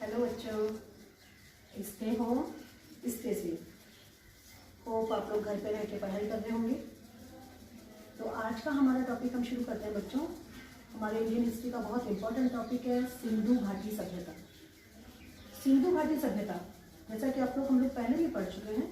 Hello बच्चों, stay home stay safe. Hope आप लोग घर पे रह के पढ़ाई कर रहे होंगे। तो आज का हमारा टॉपिक हम शुरू करते हैं बच्चों। हमारे इंडियन हिस्ट्री का बहुत इंपॉर्टेंट टॉपिक है सिंधु घाटी सभ्यता। सिंधु घाटी सभ्यता, जैसा कि आप लोग हम लोग पहले भी पढ़ चुके हैं।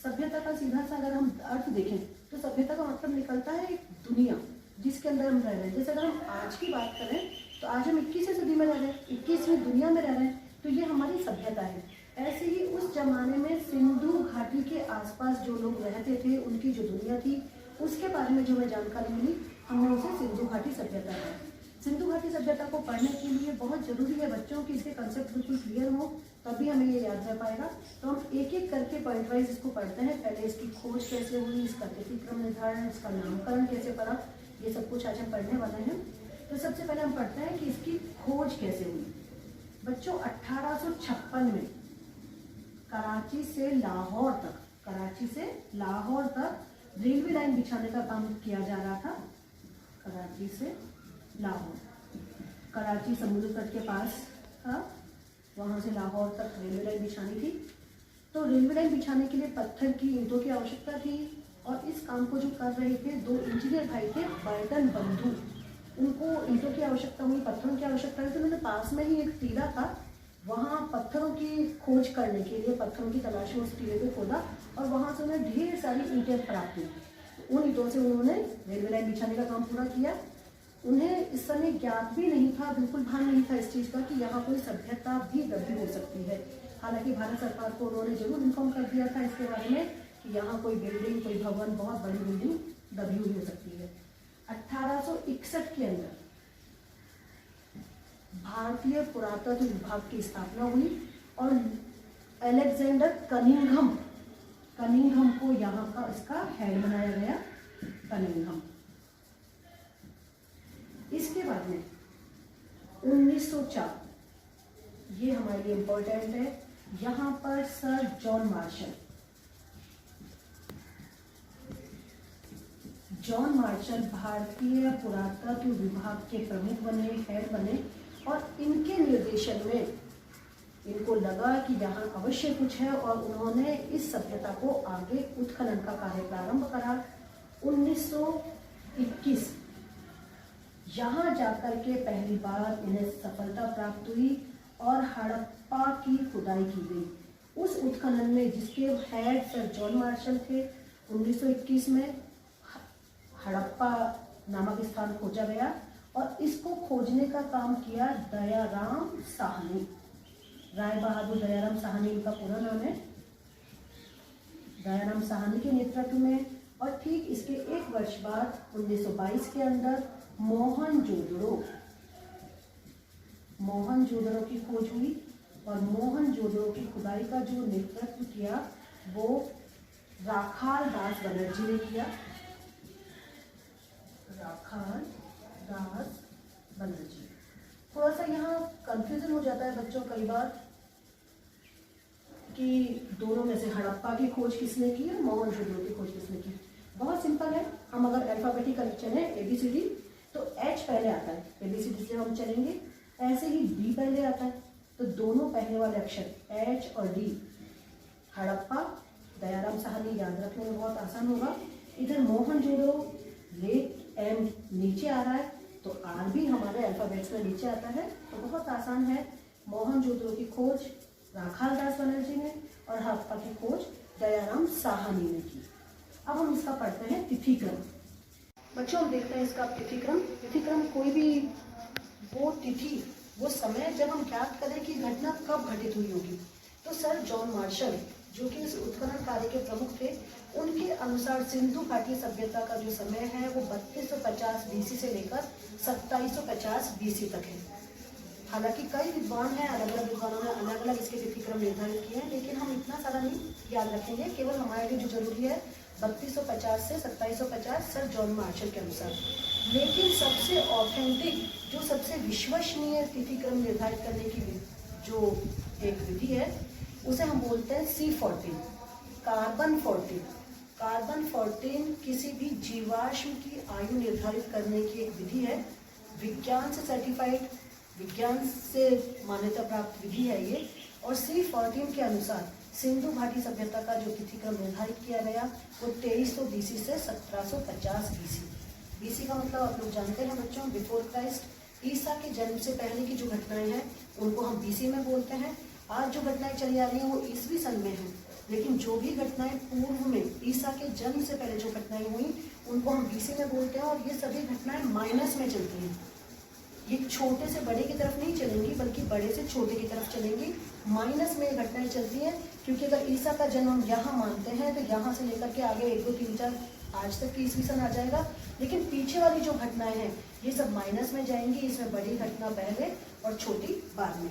सभ्यता का सीधा सा अगर हम अर्थ देखें तो सभ्यता का मतलब निकलता है एक दुनिया जिसके अंदर हम रह रहे हैं। जैसे अगर हम आज की बात करें तो आज हम 21वीं सदी में रह रहे हैं, 21वीं दुनिया में रह रहे हैं, तो ये हमारी सभ्यता है। ऐसे ही उस जमाने में सिंधु घाटी के आसपास जो लोग रहते थे, उनकी जो दुनिया थी, उसके बारे में जो हमें जानकारी मिली, हमने उसे सिंधु घाटी सभ्यता है। सिंधु घाटी सभ्यता को पढ़ने के लिए बहुत जरूरी है बच्चों कि इसके कंसेप्ट बिल्कुल क्लियर हो, तभी हमें ये याद रह पाएगा। तो हम एक एक करके पॉइंट वाइज इसको पढ़ते हैं। पहले इसकी खोज कैसे हुई, इसका तिथिक्रम निर्धारण, इसका नामकरण कैसे पड़ा, ये सब कुछ आज हम पढ़ने वाले हैं। तो सबसे पहले हम पढ़ते हैं कि इसकी खोज कैसे हुई। बच्चों 1856 में कराची से लाहौर तक रेलवे लाइन बिछाने का काम किया जा रहा था। कराची से लाहौर, कराची समुद्र तट के पास था, वहां से लाहौर तक रेलवे लाइन बिछानी थी। तो रेलवे लाइन बिछाने के लिए पत्थर की ईंटों की आवश्यकता थी और इस काम को जो कर रहे थे दो इंजीनियर भाई थे, बर्टन बंधु। उनको ईंटों की आवश्यकता हुई, पत्थरों की आवश्यकता हुई, तो उन्होंने पास में ही एक टीला था, वहाँ पत्थरों की खोज करने के लिए पत्थरों की तलाशी उस टीले को खोदा और वहाँ से उन्हें ढेर सारी ईंटें प्राप्त हुई। उन ईंटों से उन्होंने रेलवे लाइन बिछाने का काम पूरा किया। उन्हें इस समय ज्ञात भी नहीं था, बिल्कुल भान नहीं था इस चीज़ का कि यहाँ कोई सभ्यता भी दबी हो सकती है। हालांकि भारत सरकार को उन्होंने जरूर इन्फॉर्म कर दिया था इसके बारे में कि यहाँ कोई बिल्डिंग, कोई भवन, बहुत बड़ी बिल्डिंग दबी हुई हो सकती है। 1861 के अंदर भारतीय पुरातत्व विभाग की स्थापना हुई और अलेक्जेंडर कनिंघम को यहाँ का इसका हेड बनाया गया। कनिंघम। इसके बाद में 1904, ये हमारे लिए इंपॉर्टेंट है, यहाँ पर सर जॉन मार्शल भारतीय पुरातत्व विभाग के प्रमुख बने, हेड बने और इनके निर्देशन में इनको लगा कि यहाँ अवश्य कुछ है और उन्होंने इस सभ्यता को आगे उत्खनन का कार्य प्रारंभ करा। 1921 यहाँ जाकर के पहली बार इन्हें सफलता प्राप्त हुई और हड़प्पा की खुदाई की गई। उस उत्खनन में जिसके हेड सर जॉन मार्शल थे, 1921 में हड़प्पा नामक स्थान खोजा गया और इसको खोजने का काम किया दयाराम साहनी। राय बहादुर दयाराम साहनी इनका पूरा नाम है। दयाराम साहनी के नेतृत्व में और ठीक इसके एक वर्ष बाद 1922 के अंदर मोहनजोदड़ो की खोज हुई और मोहनजोदड़ो की खुदाई का जो नेतृत्व किया वो राखाल दास बनर्जी ने किया। राखाल दास बनर्जी। थोड़ा सा यहाँ कंफ्यूजन हो जाता है बच्चों कई बार कि दोनों में से हड़प्पा की खोज किसने की और मोहनजोदड़ो की खोज किसने की। बहुत सिंपल है, हम अगर अल्फाबेटिकल चले ABCD तो H पहले आता है, ABCD से हम चलेंगे। ऐसे ही D पहले आता है, तो दोनों पहले वाले अक्षर H और D, हड़प्पा, दयाराम साहनी, याद रखने में बहुत आसान होगा। इधर मोहनजोदड़ो, लेट M नीचे आ रहा है तो R भी हमारे अल्फाबेट्स में नीचे आता है, तो बहुत आसान है। मोहनजोदड़ो की खोज राखाल दास बनर्जी ने और हड़प्पा की खोज दयाराम साहनी ने की। अब हम इसका पढ़ते हैं तिथिक्रम। बच्चों हम देखते हैं इसका तिथिक्रम कोई भी वो तिथि, वो समय जब हम ज्ञात करें कि घटना कब घटित हुई होगी। तो सर जॉन मार्शल जो कि इस उत्खनन कार्य के प्रमुख थे, उनके अनुसार सिंधु घाटी सभ्यता का जो समय है वो 3250 BC से लेकर 2750 BC तक है। हालांकि कई विद्वान हैं, अलग अलग विद्वानों ने अलग अलग इसके तिथिक्रम निर्धारित किए हैं, लेकिन हम इतना सारा नहीं याद रखेंगे। केवल हमारे लिए जो जरूरी है 3250 से 2750 सर जॉन मार्शल के अनुसार। लेकिन सबसे ऑथेंटिक, जो सबसे विश्वसनीय तिथिक्रम निर्धारित करने की जो एक विधि है उसे हम बोलते हैं C14, कार्बन 14। कार्बन 14 किसी भी जीवाश्म की आयु निर्धारित करने की एक विधि है, विज्ञान से सर्टिफाइड, विज्ञान से मान्यता प्राप्त विधि है ये। और C14 के अनुसार सिंधु घाटी सभ्यता का जो तिथिक्रम निर्धारित किया गया वो 2300 BC से 1750 BC। BC का मतलब आप लोग जानते हैं बच्चों, बिफोर क्राइस्ट। ईसा के जन्म से पहले की जो घटनाएं हैं उनको हम BC में बोलते हैं। आज जो घटनाएं चली आ रही हैं वो ईसवी सन में हैं, लेकिन जो भी घटनाएं पूर्व में ईसा के जन्म से पहले जो घटनाएं हुई उनको हम BC में बोलते हैं। और ये सभी घटनाएं माइनस में चलती हैं। ये छोटे से बड़े की तरफ नहीं चलेंगी बल्कि बड़े से छोटे की तरफ चलेंगी। माइनस में घटनाएं चलती हैं, क्योंकि अगर ईसा का जन्म हम यहाँ मानते हैं तो यहाँ से लेकर के आगे 1, 2, 3, 4 आज तक की ईस्वी सन आ जाएगा। लेकिन पीछे वाली जो घटनाएं हैं ये सब माइनस में जाएंगी। इसमें बड़ी घटना पहले और छोटी बाद में।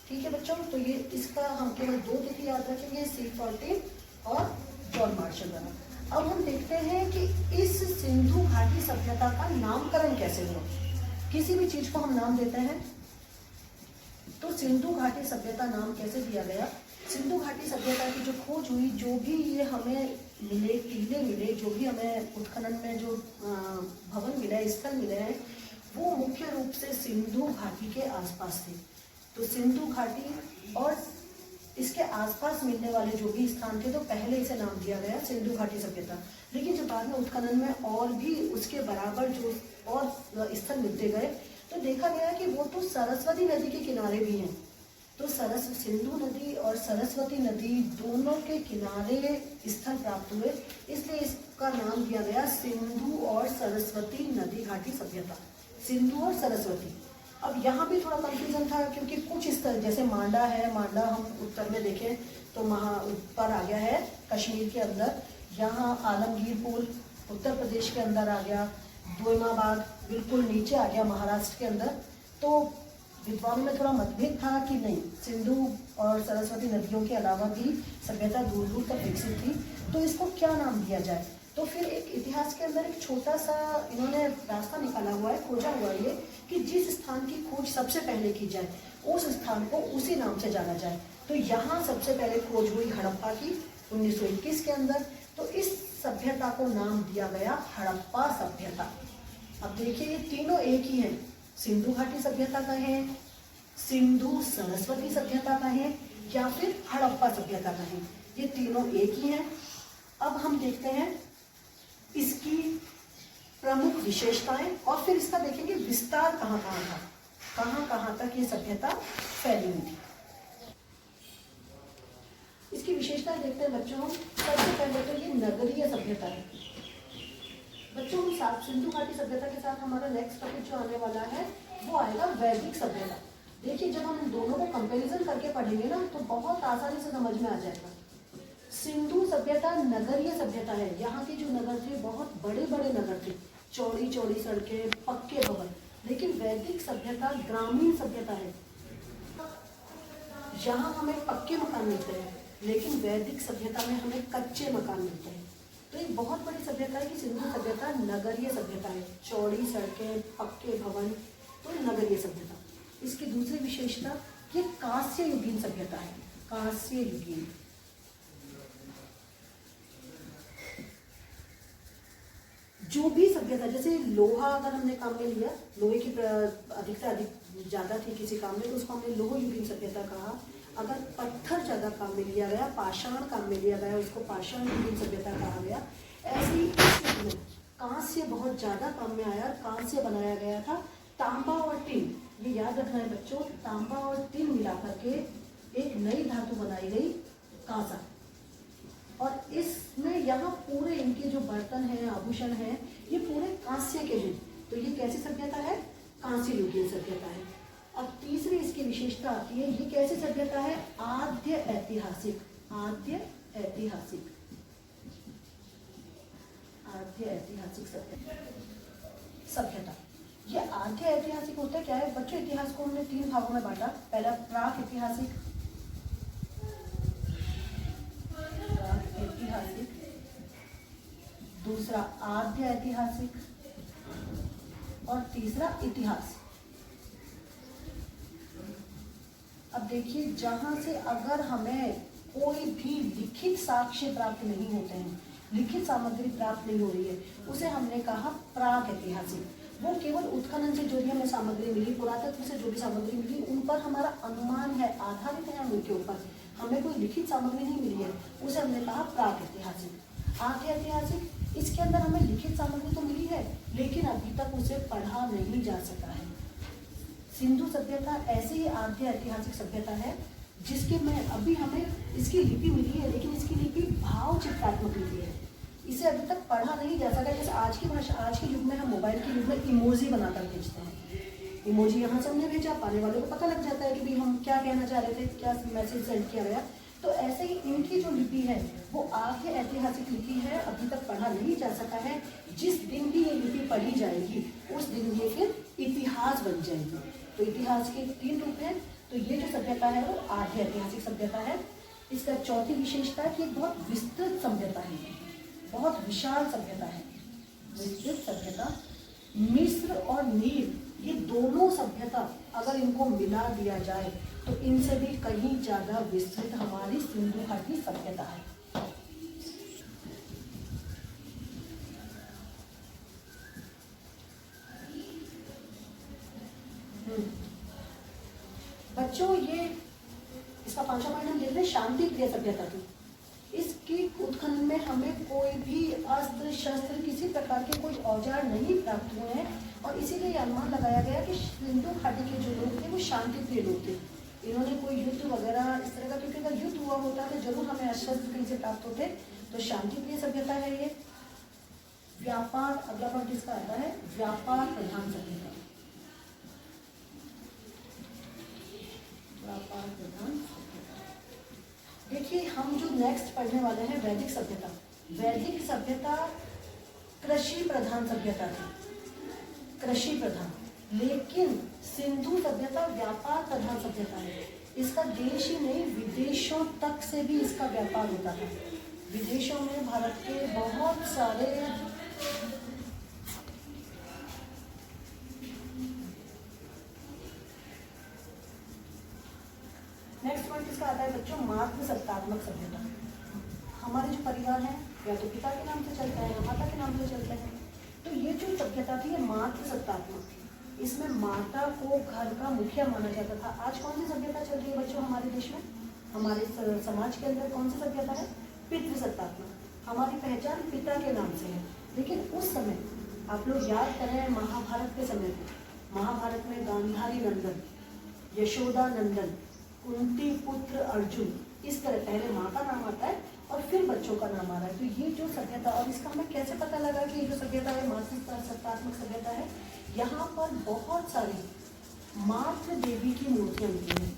ठीक है बच्चों, तो ये इसका हम केवल 2 तिथि याद रखेंगे, C14 और जॉन मार्शल द्वारा। अब हम देखते हैं कि इस सिंधु घाटी सभ्यता का नामकरण कैसे हुआ। किसी भी चीज को हम नाम देते हैं तो सिंधु घाटी सभ्यता नाम कैसे दिया गया। सिंधु घाटी सभ्यता की जो खोज हुई, जो भी ये हमें मिले, टीले मिले, जो भी हमें उत्खनन में जो भवन मिला, स्थल मिले हैं, वो मुख्य रूप से सिंधु घाटी के आसपास थे। तो सिंधु घाटी और इसके आसपास मिलने वाले जो भी स्थान थे तो पहले इसे नाम दिया गया सिंधु घाटी सभ्यता। लेकिन जब बाद में उत्खनन में और भी उसके बराबर जो और स्थल मिलते गए तो देखा गया कि वो तो सरस्वती नदी के किनारे भी हैं। तो सिंधु नदी और सरस्वती नदी दोनों के किनारे स्थल प्राप्त हुए, इसलिए इसका नाम दिया गया सिंधु और सरस्वती नदी घाटी सभ्यता। सिंधु और सरस्वती। अब यहाँ भी थोड़ा कंफ्यूजन था, क्योंकि कुछ स्थल जैसे मांडा है, मांडा हम उत्तर में देखें तो ऊपर आ गया है कश्मीर के अंदर। यहाँ आलमगीर पुल उत्तर प्रदेश के अंदर आ गया। दोइमाबाद बिल्कुल नीचे आ गया महाराष्ट्र के अंदर। तो विद्वानों में थोड़ा मतभेद था कि नहीं, सिंधु और सरस्वती नदियों के अलावा भी सभ्यता दूर दूर तक विकसित थी, तो इसको क्या नाम दिया जाए। तो फिर एक इतिहास के अंदर एक छोटा सा इन्होंने रास्ता निकाला हुआ है, खोजा हुआ है कि जिस स्थान की खोज सबसे पहले की जाए उस स्थान को उसी नाम से जाना जाए। तो यहाँ सबसे पहले खोज हुई हड़प्पा की 1921 के अंदर। तो इस सभ्यता को नाम दिया गया हड़प्पा सभ्यता। अब देखिए ये तीनों एक ही हैं, सिंधु घाटी सभ्यता का है, सिंधु सरस्वती सभ्यता का है, या फिर हड़प्पा सभ्यता का है। ये तीनों एक ही हैं। अब हम देखते हैं इसकी प्रमुख विशेषताएं और फिर इसका देखेंगे विस्तार कहाँ कहाँ था, कहाँ कहाँ तक ये सभ्यता फैली हुई थी। इसकी विशेषताएं देखते हैं बच्चों। सबसे पहले तो ये नगरीय सभ्यता है। बच्चों हम साथ सिंधु घाटी सभ्यता के साथ हमारा नेक्स्ट टॉपिक जो आने वाला है वो आएगा वैदिक सभ्यता। देखिए जब हम इन दोनों को कंपैरिजन करके पढ़ेंगे ना तो बहुत आसानी से समझ में आ जाएगा। सिंधु सभ्यता नगरीय सभ्यता है। यहाँ के जो नगर थे बहुत बड़े बड़े नगर थे, चौड़ी चौड़ी सड़कें, पक्के भवन। लेकिन वैदिक सभ्यता ग्रामीण सभ्यता है। यहाँ हमें पक्के मकान मिलते हैं, लेकिन वैदिक सभ्यता में हमें कच्चे मकान मिलते हैं। तो एक बहुत बड़ी सभ्यता है कि सिंधु सभ्यता नगरीय सभ्यता है, चौड़ी सड़कें, पक्के भवन, तो नगरीय सभ्यता। इसकी दूसरी विशेषता ये कांस्य युगीन सभ्यता है। कांस्य युगीन, जो भी सभ्यता, जैसे लोहा अगर हमने काम में लिया, लोहे की अधिकता अधिक ज्यादा थी किसी काम में तो उसको हमने लोह युगीन सभ्यता कहा। अगर पत्थर ज्यादा काम में लिया गया, पाषाण काम में लिया गया, उसको पाषाण युगीन सभ्यता कहा गया। ऐसे ही इस कांस्य बहुत ज्यादा काम में आया, कांस्य बनाया गया था। तांबा और टिन, ये याद रखना है बच्चों, तांबा और टिन मिला करके एक नई धातु बनाई गई, कांसा। और इसमें यहाँ पूरे इनके जो बर्तन हैं, आभूषण हैं, ये पूरे कांस्य के हैं। तो ये कैसी सभ्यता है? कांस्य युगीन सभ्यता है। अब तीसरी इसकी विशेषता आती है, ये कैसी सभ्यता है? आद्य ऐतिहासिक। आद्य ऐतिहासिक, आद्य ऐतिहासिक सभ्यता। ये आद्य ऐतिहासिक होता है क्या है बच्चों? इतिहास को हमने 3 भागों में बांटा। पहला प्राक ऐतिहासिक, दूसरा आद्य ऐतिहासिक और तीसरा इतिहास। अब देखिए जहां से अगर हमें कोई भी लिखित साक्ष्य प्राप्त नहीं होते हैं, लिखित सामग्री प्राप्त नहीं हो रही है, उसे हमने कहा प्राक ऐतिहासिक। वो केवल उत्खनन से जो भी हमें सामग्री मिली, पुरातत्व से जो भी सामग्री मिली, उन पर हमारा अनुमान है, आधारित है हम उनके ऊपर। हमें कोई लिखित सामग्री नहीं मिली है, उसे हमने कहा प्राक ऐतिहासिक। आद्य ऐतिहासिक, इसके अंदर हमें लिखित सामग्री तो मिली है, लेकिन अभी तक उसे पढ़ा नहीं जा सका है। सिंधु सभ्यता ऐसी ही आद्य ऐतिहासिक सभ्यता है जिसके में अभी हमें इसकी लिपि मिली है, लेकिन इसकी लिपि भाव चित्रात्मक लिपि है, इसे अभी तक पढ़ा नहीं जा सका। जैसे आज की भाषा, आज के युग में हम मोबाइल के युग में इमोजी बनाकर भेजते हैं। इमोजी यहाँ से हमने भेजा, पाने वालों को पता लग जाता है कि भाई हम क्या कहना चाह रहे थे, क्या मैसेज सेंड किया गया। तो ऐसे ही इनकी जो लिपि है वो आद्य ऐतिहासिक लिपि है, अभी तक पढ़ा नहीं जा सका है। जिस दिन भी ये लिपि पढ़ी जाएगी उस दिन ये फिर इतिहास बन जाएगी। तो इतिहास के 3 रूप हैं। तो ये जो सभ्यता है वो आद्य ऐतिहासिक सभ्यता है। इसका चौथी विशेषता है कि बहुत विस्तृत सभ्यता है, बहुत विशाल सभ्यता है। विस्तृत सभ्यता, मिस्र और नील, ये दोनों सभ्यता अगर इनको मिला दिया जाए तो इनसे भी कहीं ज्यादा विस्तृत हमारी सिंधु घाटी सभ्यता है। बच्चों, ये इसका 5वां पॉइंट हम देख रहे हैं, शांति प्रिय सभ्यता की। इसकी उत्खनन में हमें कोई भी अस्त्र शस्त्र, किसी प्रकार के कोई औजार नहीं प्राप्त हुए हैं, और इसीलिए अनुमान लगाया गया कि सिंधु घाटी के जो लोग थे वो शांति प्रिय लोग थे। इन्होंने कोई युद्ध वगैरह इस तरह का, क्योंकि अगर युद्ध हुआ होता तो जरूर हमें अस्त्र कहीं से प्राप्त होते। तो शांति प्रिय सभ्यता है ये। व्यापार, अगला पॉइंट इसका आता है व्यापार प्रधान सभ्यता। व्यापार प्रधान सभ्यता, देखिए हम जो नेक्स्ट पढ़ने वाले हैं वैदिक सभ्यता। वैदिक सभ्यता कृषि प्रधान सभ्यता थी, कृषि प्रधान, लेकिन सिंधु सभ्यता व्यापार प्रधान सभ्यता है। इसका देश ही नहीं, विदेशों तक से भी इसका व्यापार होता था। विदेशों में भारत के बहुत सारे नेक्स्ट पॉइंट इसका आता है बच्चों मातृसत्तात्मक सभ्यता। हमारे जो परिवार है या तो पिता के नाम से चलता है या माता के नाम से चलते हैं। तो ये जो सभ्यता थी ये मातृसत्तात्मक थी। इसमें माता को घर का मुखिया माना जाता था। आज कौन सी सभ्यता चल रही है बच्चों हमारे देश में, हमारे समाज के अंदर कौन सी सभ्यता है? पितृसत्तात्मक। हमारी पहचान पिता के नाम से है। लेकिन उस समय आप लोग याद करें महाभारत के समय को, महाभारत में गांधारी नंदन, यशोदा नंदन, कुंती पुत्र अर्जुन, इस तरह पहले माँ का नाम आता है और फिर बच्चों का नाम आ रहा है। तो ये जो सभ्यता, और इसका हमें कैसे पता लगा कि ये जो सभ्यता है मातृसत्तात्मक सभ्यता है? यहाँ पर बहुत सारी मातृ देवी की मूर्तियाँ मिली हैं।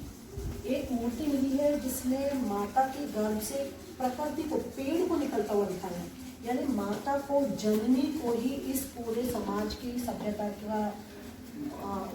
एक मूर्ति मिली है जिसमें माता के गर्भ से प्रकृति को, पेड़ को निकलता हुआ दिखाया है, यानी माता को, जननी को ही इस पूरे समाज की सभ्यता का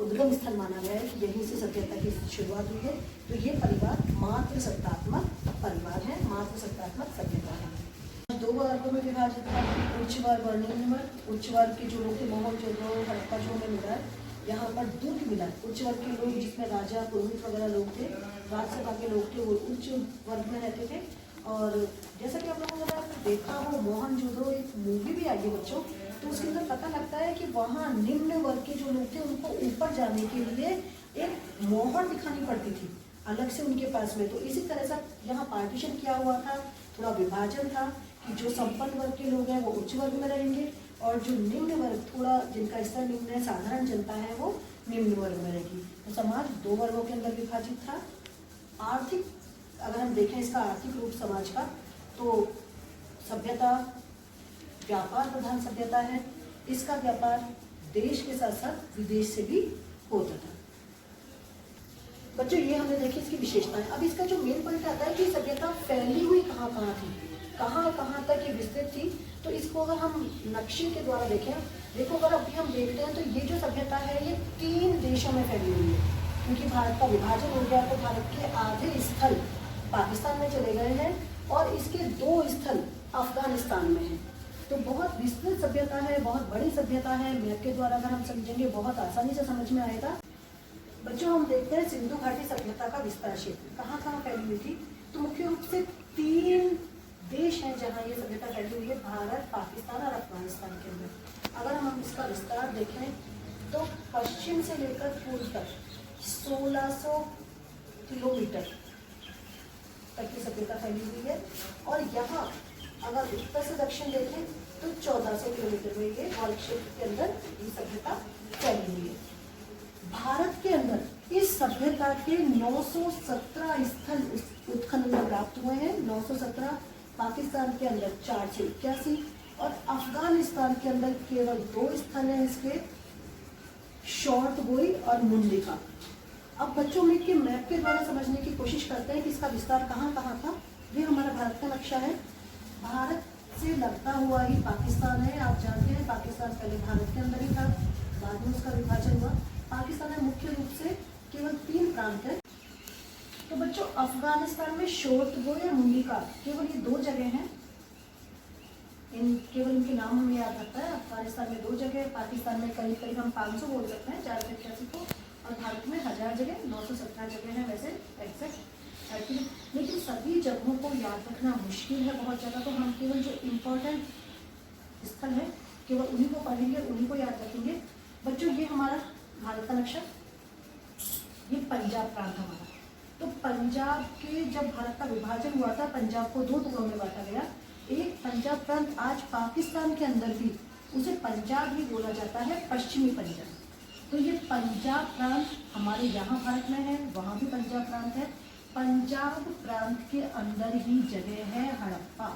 उद्गम स्थल माना गया है कि यहीं से सभ्यता की शुरुआत हुई है। तो ये परिवार मातृसत्तात्मक परिवार है, मातृसत्तात्मक सभ्यता है। 2 वर्गों में विभाजित है, उच्च वर्ग और निम्न वर्ग। उच्च वर्ग के जो लोग थे मोहनजोदड़ो, हड़प्पा जो हमें मिला है, यहाँ पर दुर्ग मिला। उच्च वर्ग के लोग जिसमें राजा पुरोहित वगैरह लोग थे, राजसभा के लोग थे, वो उच्च वर्ग में रहते थे। और जैसा कि आप लोगों ने देखा हो, मोहनजोदड़ो एक मूवी भी आई है बच्चों, तो उसके अंदर पता लगता है कि वहाँ निम्न वर्ग के जो लोग थे उनको ऊपर जाने के लिए एक मोहर दिखानी पड़ती थी अलग से उनके पास में। तो इसी तरह से यहाँ पार्टीशन किया हुआ था, थोड़ा विभाजन था कि जो संपन्न वर्ग के लोग हैं वो उच्च वर्ग में रहेंगे और जो निम्न वर्ग, थोड़ा जिनका स्तर निम्न है, साधारण जनता है, वो निम्न वर्ग में रहेगी। तो समाज 2 वर्गों के अंदर विभाजित था। आर्थिक, अगर हम देखें इसका आर्थिक रूप समाज का, तो सभ्यता व्यापार प्रधान सभ्यता है। इसका व्यापार देश के साथ साथ विदेश से भी होता था। बच्चों ये हमने देखी इसकी विशेषताएं। अब इसका जो मेन पॉइंट आता है कि सभ्यता फैली हुई कहाँ कहाँ थी, कहाँ कहाँ तक ये विस्तृत थी। तो इसको अगर हम नक्शे के द्वारा देखें, देखो अगर अभी हम देखते हैं तो ये जो सभ्यता है ये 3 देशों में फैली हुई है। क्योंकि भारत का विभाजन हो गया तो भारत के आधे स्थल पाकिस्तान में चले गए हैं और इसके 2 स्थल अफगानिस्तान में हैं। तो बहुत विस्तृत सभ्यता है, बहुत बड़ी सभ्यता है। मैप के द्वारा अगर हम समझेंगे बहुत आसानी से समझ में आएगा। बच्चों हम देखते हैं सिंधु घाटी सभ्यता का विस्तार क्षेत्र कहाँ कहाँ फैली हुई थी। तो मुख्य रूप से 3 देश हैं जहाँ ये सभ्यता फैली हुई है, भारत, पाकिस्तान और अफगानिस्तान के अंदर। अगर हम इसका विस्तार देखें तो पश्चिम से लेकर पूर्व तक 1600 किलोमीटर तक की सभ्यता फैली हुई है। और यहाँ अगर उत्तर से दक्षिण देखें तो 1400 किलोमीटर में ये वॉल क्षेत्र के अंदर ये सभ्यता फैली हुई है। भारत के अंदर इस सभ्यता के 917 स्थल उत्खनन में प्राप्त हुए हैं। 917, पाकिस्तान के अंदर 481 और अफगानिस्तान के अंदर केवल 2 स्थल हैं इसके, शॉर्ट गोई और मुंडिका। अब बच्चों में के मैप के द्वारा समझने की कोशिश करते हैं कि इसका विस्तार कहाँ कहाँ था। ये हमारा भारत का नक्शा है। भारत से लगता हुआ ही पाकिस्तान है। आप जानते हैं पाकिस्तान पहले भारत के अंदर ही था, बाद में उसका विभाजन हुआ। पाकिस्तान में मुख्य रूप से केवल 3 प्रांत है। तो बच्चों अफगानिस्तान में शोर्तगोई और मुंडिका केवल ये 2 जगह हैं। केवल इनके नाम हमें याद रखता है। अफगानिस्तान में 2 जगह, पाकिस्तान में करीब करीब हम 500 बोल सकते हैं, 481 को, और भारत में 1000 जगह, 917 जगह है वैसे एग्जैक्ट। लेकिन सभी जगहों को याद रखना मुश्किल है बहुत ज़्यादा, तो हम केवल जो इम्पोर्टेंट स्थल है केवल उन्हीं को पढ़ेंगे, उन्हीं को याद रखेंगे। बच्चों ये हमारा भारत का नक्शा, ये पंजाब प्रांत हमारा। तो पंजाब के जब भारत का विभाजन हुआ था, पंजाब को 2 टुकड़ों में बांटा गया। एक पंजाब प्रांत आज पाकिस्तान के अंदर भी उसे पंजाब ही बोला जाता है, पश्चिमी पंजाब। तो ये पंजाब प्रांत हमारे यहाँ भारत में है, वहाँ भी पंजाब प्रांत है। पंजाब प्रांत के अंदर ही जगह है हड़प्पा,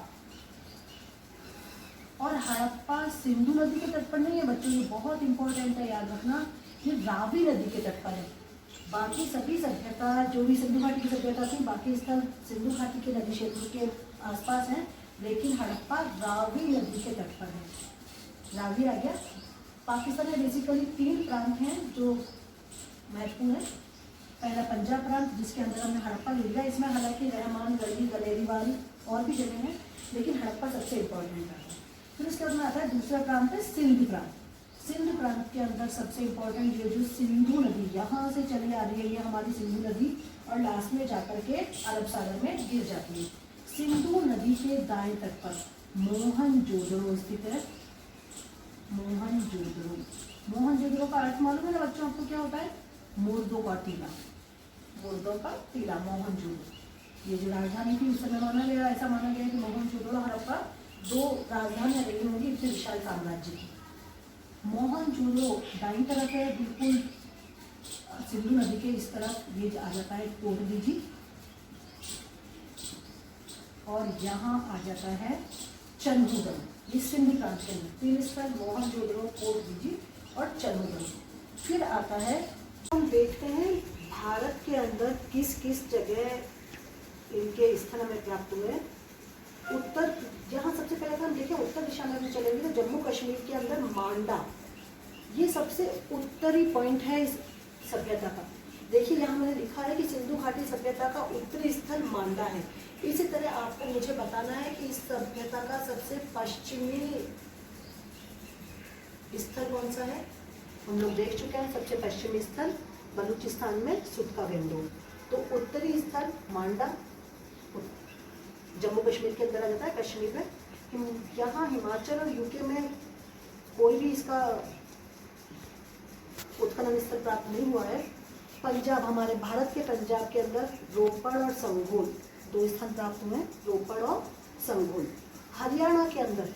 और हड़प्पा सिंधु नदी के तट पर नहीं है बच्चों, ये बहुत इंपॉर्टेंट है याद रखना, ये रावी नदी के तट पर है। बाकी सभी सभ्यता जो भी सिंधु घाटी की सभ्यता थी, बाकी स्थल सिंधु घाटी के नदी क्षेत्र के आसपास हैं, लेकिन हड़प्पा रावी नदी के तट पर है। रावी आ गया। पाकिस्तान में बेसिकली 3 प्रांत हैं जो महत्वपूर्ण है। पहला पंजाब प्रांत जिसके अंदर हमने हड़प्पा ले लिया, इसमें हालांकि रहमान गढ़ी गलेरीवाल और भी जगह हैं, लेकिन हड़प्पा सबसे इम्पोर्टेंट है। फिर उसके बाद में आता है दूसरा प्रांत है सिंध प्रांत। सिंध प्रांत के अंदर सबसे इम्पोर्टेंट ये जो सिंधु नदी यहाँ से चली आ रही है, ये हमारी सिंधु नदी, और लास्ट में जाकर के अरब सागर में गिर जाती है। सिंधु नदी के दाएं तट पर मोहनजोदड़ो स्थित है। मोहनजोदड़ो का अर्थ मालूम है ना बच्चों आपको क्या होता है? मुर्दों का टीला, मुर्दों का टीला मोहनजोदड़ो। ये जो राजधानी थी उस समय माना गया, ऐसा माना गया कि मोहनजोदड़ो हड़प्पा 2 राजधानियां रही होंगी इतने विशाल साम्राज्य की। मोहनजोदड़ो दाईं तरफ है, बिल्कुल सिंधु नदी के इस तरफ ये आ जाता है कोटदीजी, और यहाँ आ जाता है चंदूगढ़। ये सिंध प्रांत के अंदर 3 स्थल मोहनजोदड़ो, कोटदीजी और चंदूगढ़। फिर आता है, हम देखते हैं भारत के अंदर किस किस जगह इनके स्थल हमें प्राप्त हुए। उत्तर, यहाँ सबसे पहले तो हम देखें उत्तर दिशा में भी चलेंगे तो जम्मू कश्मीर के अंदर मांडा, ये सबसे उत्तरी पॉइंट है इस सभ्यता का। देखिए यहाँ मैंने लिखा है कि सिंधु घाटी सभ्यता का उत्तरी स्थल मांडा है। इसी तरह आपको मुझे बताना है कि इस सभ्यता का सबसे पश्चिमी स्थल कौन सा है। हम लोग देख चुके हैं सबसे पश्चिमी स्थल बलूचिस्तान में सुतका गेंदोर। तो उत्तरी स्थल मांडा जम्मू कश्मीर के अंदर आ जाता है, कश्मीर में। यहाँ हिमाचल और यूके में कोई भी इसका उत्खनन स्थल प्राप्त नहीं हुआ है। पंजाब, हमारे भारत के पंजाब के अंदर रोपड़ और संगोल 2 स्थान प्राप्त हुए हैं, रोपड़ और संगोल। हरियाणा के अंदर,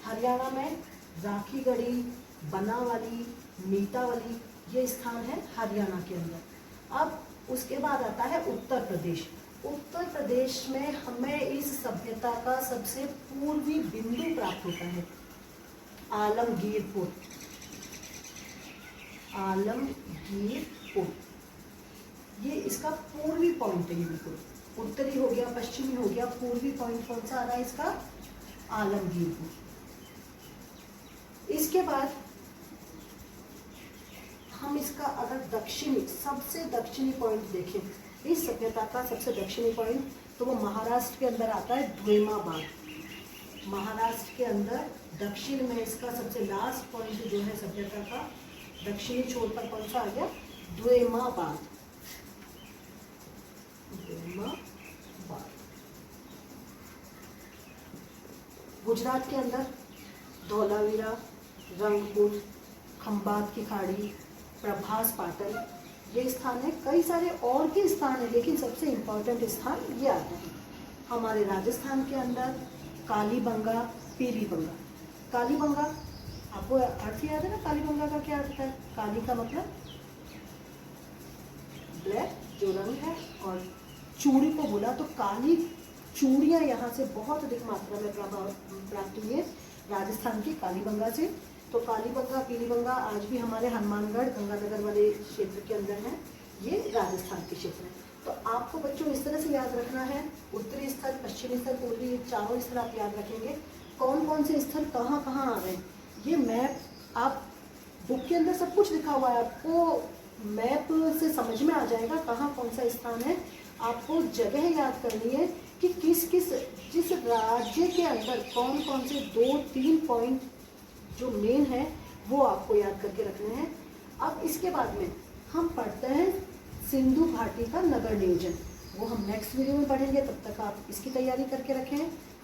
हरियाणा में राखीगढ़ी, बनावाली, मीतावाली ये स्थान है हरियाणा के अंदर। अब उसके बाद आता है उत्तर प्रदेश। उत्तर प्रदेश में हमें इस सभ्यता का सबसे पूर्वी बिंदु प्राप्त होता है आलमगीरपुर। आलमगीरपुर ये इसका पूर्वी पॉइंट है। ये बिल्कुल उत्तरी हो गया, पश्चिमी हो गया, पूर्वी पॉइंट कौन सा आ रहा है इसका? आलमगीरपुर। इसके बाद हम इसका अगर दक्षिणी, सबसे दक्षिणी पॉइंट देखें, इस सभ्यता का सबसे दक्षिणी पॉइंट तो वो महाराष्ट्र के अंदर आता है, द्वेमाबाद। महाराष्ट्र के अंदर दक्षिण में इसका सबसे लास्ट पॉइंट जो है सभ्यता का दक्षिणी छोर पर कौन सा आ गया? द्वेमाबाद। गुजरात के अंदर धौलावीरा, रंगपुर, खंबात की खाड़ी, प्रभास पाटन, ये स्थान है। कई सारे और भी स्थान है, लेकिन सबसे इम्पोर्टेंट स्थान ये आता है। हमारे राजस्थान के अंदर कालीबंगा, पीलीबंगा। कालीबंगा आपको अर्थ याद है ना, कालीबंगा का क्या अर्थ है? काली का मतलब ब्लैक जो रंग है, और चूड़ी को बोला तो काली चूड़ियाँ यहाँ से बहुत अधिक मात्रा में प्राप्त हुई है राजस्थान की कालीबंगा से। तो कालीबंगा, पीलीबंगा आज भी हमारे हनुमानगढ़, गंगानगर वाले क्षेत्र के अंदर है। ये राजस्थान के क्षेत्र है। तो आपको बच्चों इस तरह से याद रखना है, उत्तरी स्थल, पश्चिमी स्थल, पूर्वी, चारों स्थल आप याद रखेंगे। कौन कौन से स्थल कहाँ कहाँ आ रहे हैं, ये मैप आप बुक के अंदर सब कुछ लिखा हुआ है, आपको मैप से समझ में आ जाएगा कहाँ कौन सा स्थान है। आपको जगह याद करनी है कि जिस राज्य के अंदर कौन कौन से 2-3 पॉइंट जो मेन है वो आपको याद करके रखने हैं। अब इसके बाद में हम पढ़ते हैं सिंधु घाटी का नगर नियोजन, वो हम नेक्स्ट वीडियो में पढ़ेंगे। तब तक आप इसकी तैयारी करके रखें।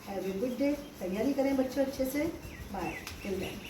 Have a good day. तैयारी करें बच्चों अच्छे से। Bye, till then.